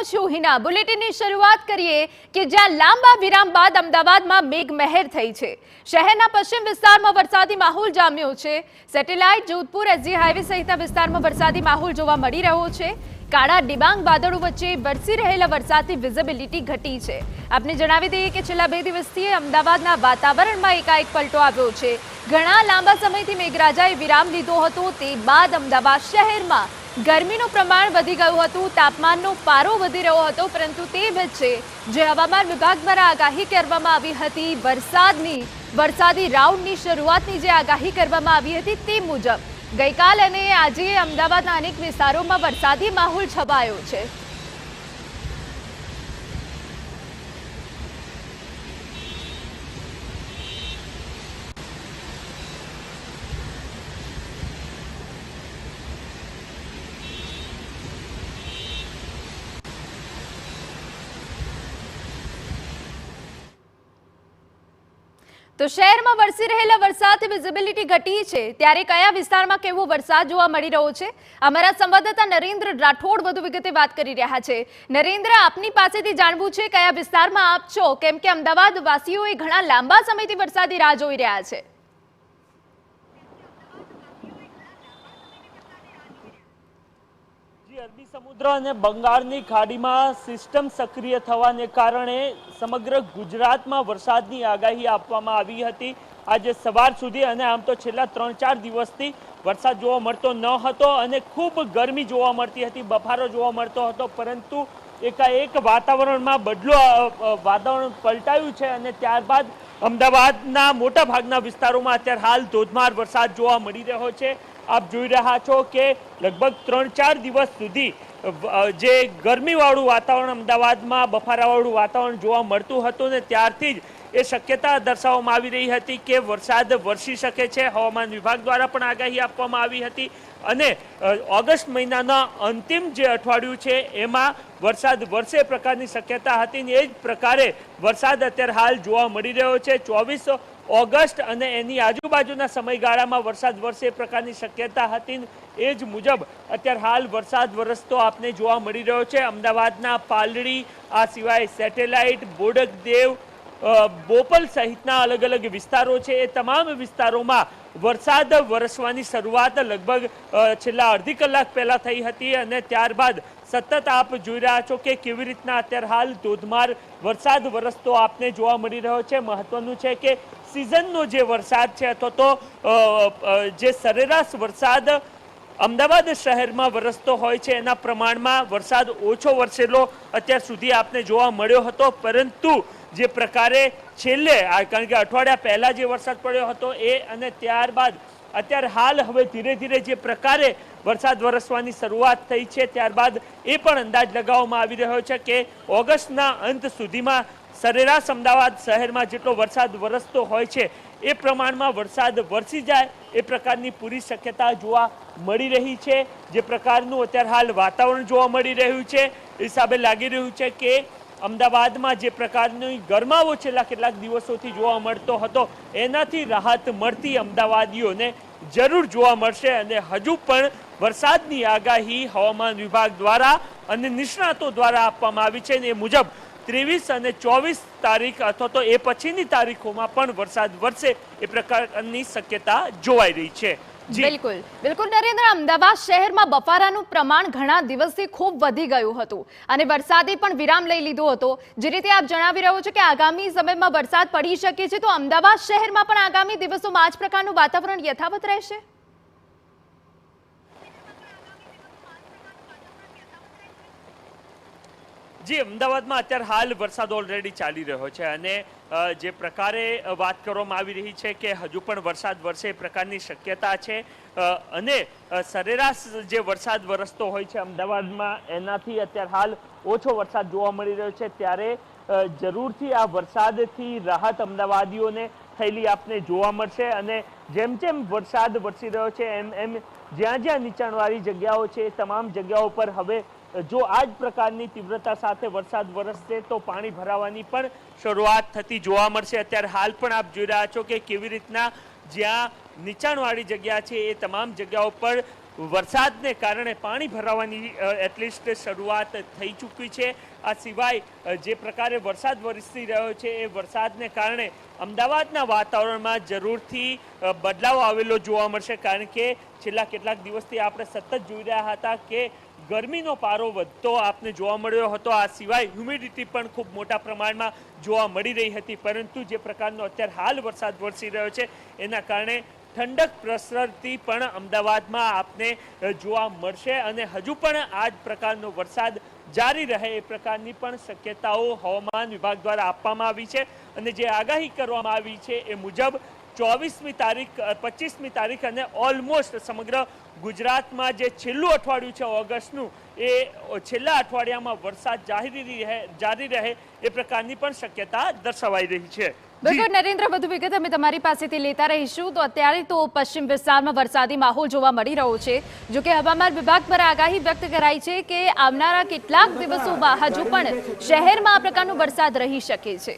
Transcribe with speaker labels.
Speaker 1: હું છું હિના। બુલેટિનની શરૂઆત કરીએ કે જ્યાં લાંબા વિરામ બાદ અમદાવાદમાં મેઘમહેર થઈ છે। શહેરના પશ્ચિમ વિસ્તારમાં વરસાદી માહોલ જામ્યો છે। સેટેલાઇટ, જોધપુર, એસજી હાઈવે સહિતના વિસ્તારમાં વરસાદી માહોલ જોવા મળી રહ્યો છે। કાળા ડિબાંગ વાદળો વચ્ચે વરસી રહેલા વરસાદની વિઝિબિલિટી ઘટી છે। આપને જણાવી દઈએ કે છેલ્લા 2 દિવસથી અમદાવાદના વાતાવરણમાં એકાએક પલટો આવ્યો છે। ઘણા લાંબા સમયથી મેઘરાજાએ વિરામ લીધો હતો, તે બાદ અમદાવાદ શહેરમાં ગરમીનું પ્રમાણ વધી ગયું હતું। તાપમાનનો પારો વધી રહ્યો હતો, પરંતુ તે વચ્ચે જે હવામાન વિભાગ દ્વારા આગાહી કરવામાં આવી હતી, વરસાદી રાઉન્ડની શરૂઆતની જે આગાહી કરવામાં આવી હતી તે મુજબ ગઈકાલ અને આજે અમદાવાદના અનેક વિસ્તારોમાં વરસાદી માહોલ છવાયો છે। તો શહેરમાં વરસી રહેલા વરસાદથી વિઝિબિલિટી ઘટી છે, ત્યારે કયા વિસ્તારમાં કેવો વરસાદ જોવા મળી રહ્યો છે, અમારા સંવાદદાતા નરેન્દ્ર રાઠોડ વધુ વિગતે વાત કરી રહ્યા છે। નરેન્દ્ર, આપની પાસેથી જાણવું છે કયા વિસ્તારમાં આપ છો, કેમ કે અમદાવાદ વાસીઓએ ઘણા લાંબા સમયથી વરસાદી રાહ જોઈ રહ્યા છે।
Speaker 2: અરબી સમુદ્ર અને બંગાળની ખાડીમાં સિસ્ટમ સક્રિય થવાને કારણે સમગ્ર ગુજરાતમાં વરસાદની આગાહી આપવામાં આવી હતી આજે સવાર સુધી। અને આમ તો છેલ્લા 3-4 દિવસથી વરસાદ જોવા મળતો ન હતો અને ખૂબ ગરમી જોવા મળતી હતી, બફારો જોવા મળતો હતો, પરંતુ એકાએક વાતાવરણમાં વાતાવરણ પલટાયું છે અને ત્યારબાદ અમદાવાદના મોટા ભાગના વિસ્તારોમાં અત્યારે હાલ ધોધમાર વરસાદ જોવા મળી રહ્યો છે। આપ જોઈ રહ્યા છો કે લગભગ 3-4 દિવસ સુધી જે ગરમીવાળું વાતાવરણ અમદાવાદમાં બફારાવાળું વાતાવરણ જોવા મળતું હતું ને ત્યારથી જ એ શક્યતા દર્શાવવામાં આવી રહી હતી કે વરસાદ વરસી શકે છે। હવામાન વિભાગ દ્વારા પણ આગાહી આપવામાં આવી હતી અને ઓગસ્ટ મહિનાના અંતિમ જે અઠવાડિયું છે એમાં વરસાદ વરસે પ્રકારની શક્યતા હતી ને એ જ પ્રકારે વરસાદ અત્યારે હાલ જોવા મળી રહ્યો છે। 24 ઓગસ્ટ અને એની આજુબાજુના સમયગાળામાં વરસાદ વરસે પ્રકારની શક્યતા હતી, એ જ મુજબ અત્યારે હાલ વરસાદ વરસતો આપને જોવા મળી રહ્યો છે। અમદાવાદના પાલડી, આ સિવાય સેટેલાઇટ, બોડકદેવ, બોપલ સહિતના અલગ અલગ વિસ્તારો છે, એ તમામ વિસ્તારોમાં વરસાદ વરસવાની શરૂઆત લગભગ છેલ્લા અડધી કલાક પહેલા થઈ હતી અને ત્યારબાદ સતત આપ જોઈ રહ્યા છો કે કેવી રીતના અત્યારે હાલ ધોધમાર વરસાદ વરસતો આપને જોવા મળી રહ્યો છે। મહત્વનું છે કે સિઝનનો જે વરસાદ છે અથવા તો જે સરેરાશ વરસાદ અમદાવાદ શહેરમાં વરસતો હોય છે એના પ્રમાણમાં વરસાદ ઓછો વરસેલો અત્યાર સુધી આપને જોવા મળ્યો હતો, પરંતુ જે પ્રકારે છેલ્લે કારણ કે અઠવાડિયા પહેલા જે વરસાદ પડ્યો હતો એ અને ત્યારબાદ અત્યારે હાલ હવે ધીરે ધીરે જે પ્રકારે વરસાદ વરસવાની શરૂઆત થઈ છે, ત્યારબાદ એ પણ અંદાજ લગાવવામાં આવી રહ્યો છે કે ઓગસ્ટના અંત સુધીમાં સરેરાશ અમદાવાદ શહેરમાં જેટલો વરસાદ વરસતો હોય છે એ પ્રમાણમાં વરસાદ વરસી જાય એ પ્રકારની પૂરી શક્યતા જોવા મળી રહી છે। જે પ્રકારનું અત્યારે હાલ વાતાવરણ જોવા મળી રહ્યું છે એ હિસાબે લાગી રહ્યું છે કે અમદાવાદમાં જે પ્રકારની ગરમાવો છેલ્લા કેટલાક દિવસોથી જોવા મળતો હતો એનાથી રાહત મળતી અમદાવાદીઓને જરૂર જોવા મળશે અને હજુ પણ વરસાદની આગાહી હવામાન વિભાગ દ્વારા અને નિષ્ણાતો દ્વારા આપવામાં આવી છે અને એ મુજબ 23 અને 24 તારીખ અથવા તો એ પછીની તારીખોમાં પણ વરસાદ વરસે એ પ્રકારની શક્યતા જોવાઈ રહી છે।
Speaker 1: બિલકુલ બિલકુલ નરેન્દ્ર, અમદાવાદ શહેરમાં બફારાનું પ્રમાણ ઘણા દિવસથી ખૂબ વધી ગયું હતું અને વરસાદે પણ વિરામ લઈ લીધો હતો। જે રીતે આપ જણાવી રહ્યો છો કે આગામી સમયમાં વરસાદ પડી શકે છે, તો અમદાવાદ શહેરમાં પણ આગામી દિવસોમાં આ જ પ્રકારનું વાતાવરણ યથાવત રહેશે?
Speaker 2: જી, અમદાવાદમાં અત્યારે હાલ વરસાદ ઓલરેડી ચાલી રહ્યો છે અને જે પ્રકારે વાત કરવામાં આવી રહી છે કે હજુ પણ વરસાદ વરસે એ પ્રકારની શક્યતા છે અને સરેરાશ જે વરસાદ વરસતો હોય છે અમદાવાદમાં એનાથી અત્યારે હાલ ઓછો વરસાદ જોવા મળી રહ્યો છે, ત્યારે જરૂરથી આ વરસાદથી રાહત અમદાવાદીઓને થયેલી આપને જોવા મળશે અને જેમ જેમ વરસાદ વરસી રહ્યો છે એમ જ્યાં જ્યાં નીચાણવાળી જગ્યાઓ છે એ તમામ જગ્યાઓ પર હવે જો આ જ પ્રકારની તીવ્રતા સાથે વરસાદ વરસશે તો પાણી ભરાવાની પણ શરૂઆત થતી જોવા મળશે। અત્યારે હાલ પણ આપ જોઈ રહ્યા છો કે કેવી રીતના જ્યાં નીચાણવાળી જગ્યા છે એ તમામ જગ્યાઓ પર વરસાદને કારણે પાણી ભરાવાની એટલીસ્ટ શરૂઆત થઈ ચૂકી છે. આ સિવાય જે પ્રકારે વરસાદ વરસી રહ્યો છે એ વરસાદને કારણે અમદાવાદના વાતાવરણમાં જરૂરથી બદલાવ આવેલો જોવા મળશે, કારણ કે છેલ્લા કેટલાક દિવસથી આપણે સતત જોઈ રહ્યા હતા કે ગરમીનો પારો વધતો આપને જોવા મળ્યો હતો. આ સિવાય હ્યુમિડિટી પણ ખૂબ મોટા પ્રમાણમાં જોવા મળી રહી હતી, પરંતુ જે પ્રકારનો અત્યારે હાલ વરસાદ વરસી રહ્યો છે એના કારણે ઠંડક પ્રસરતી પણ અમદાવાદમાં આપને જોવા મળશે અને હજુ પણ આ જ પ્રકારનો વરસાદ જારી રહે એ પ્રકારની પણ શક્યતાઓ હવામાન વિભાગ દ્વારા આપવામાં આવી છે. અને જે આગાહી કરવામાં આવી છે એ મુજબ 24મી તારીખ 25મી તારીખ અને ઓલમોસ્ટ સમગ્ર ગુજરાતમાં જે છેલ્લું અઠવાડિયું છે ઓગસ્ટનું એ છેલ્લા અઠવાડિયામાં વરસાદ જારી રહે એ પ્રકારની પણ શક્યતા દર્શાવાઈ રહી છે.
Speaker 1: બિલકુલ નરેન્દ્ર, વધુ વિગત અમે તમારી પાસેથી લેતા રહીશું. તો અત્યારે તો પશ્ચિમ વિસ્તારમાં વરસાદી માહોલ જોવા મળી રહ્યો છે. જો કે હવામાન વિભાગ દ્વારા આગાહી વ્યક્ત કરાઈ છે કે આવનારા કેટલાક દિવસોમાં હજુ પણ શહેરમાં આ પ્રકારનો વરસાદ રહી શકે છે.